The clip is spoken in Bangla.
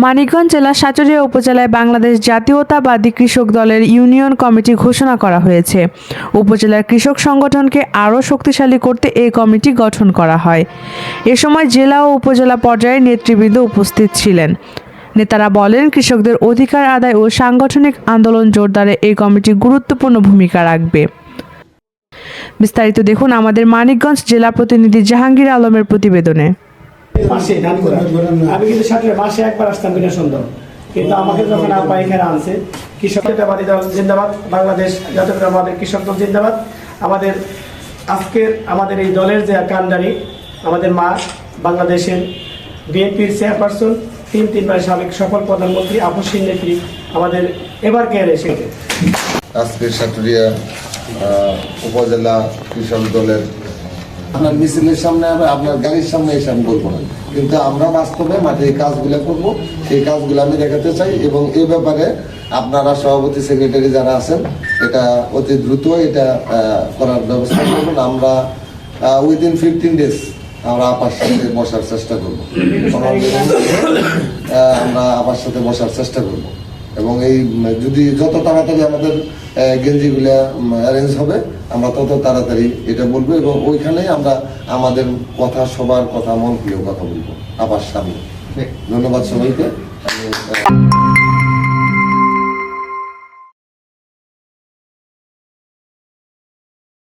মানিকগঞ্জ জেলার সাটুরিয়া উপজেলায় বাংলাদেশ জাতীয়তাবাদী কৃষক দলের ইউনিয়ন কমিটি ঘোষণা করা হয়েছে। উপজেলার কৃষক সংগঠনকে আরও শক্তিশালী করতে এই কমিটি গঠন করা হয়। এ সময় জেলা ও উপজেলা পর্যায়ে নেতৃবৃন্দ উপস্থিত ছিলেন। নেতারা বলেন, কৃষকদের অধিকার আদায় ও সাংগঠনিক আন্দোলন জোরদারে এই কমিটি গুরুত্বপূর্ণ ভূমিকা রাখবে। বিস্তারিত দেখুন আমাদের মানিকগঞ্জ জেলা প্রতিনিধি জাহাঙ্গীর আলমের প্রতিবেদনে। আমি কিন্তু সাথে মাসে একবার আসতাম বিনা সন্দেহ, কিন্তু আমাকে যখন আপা এখানে আনছে কৃষক জাতীয়তাবাদী দল জিন্দাবাদ, বাংলাদেশ জাতীয়তাবাদী কৃষক দল জিন্দাবাদ। আমাদের এই দলের যে কান্ডারি, আমাদের মা, বাংলাদেশের বিএনপির চেয়ারপারসন, তিনবার সাবেক সফল প্রধানমন্ত্রী আপসীন নেত্রী, আমাদের এবার কে এসে আজকে সাটুরিয়া উপজেলা কৃষক দলের আপনার মিছিলের সামনে আপনার গাড়ির সামনে এসে আমি বলবো না, কিন্তু আমরা বাস্তবে মাঠে এই কাজগুলো করব, এই কাজগুলো আমি দেখাতে চাই। এবং এই ব্যাপারে আপনারা সভাপতি সেক্রেটারি যারা আছেন, এটা অতি দ্রুত এটা করার ব্যবস্থা করবেন। আমরা উইদিন 15 days আমরা আপার সাথে বসার চেষ্টা করবো, আমরা আপার সাথে বসার চেষ্টা করব। এবং এই যদি যত তাড়াতাড়ি আমাদের গেঞ্জিগুলা অ্যারেঞ্জ হবে, আমরা তত তাড়াতাড়ি এটা বলবো। এবং ওইখানে আমরা আমাদের কথা, সবার কথা, মন প্রিয় কথা বলবো আবার সামনে। ধন্যবাদ সবাইকে।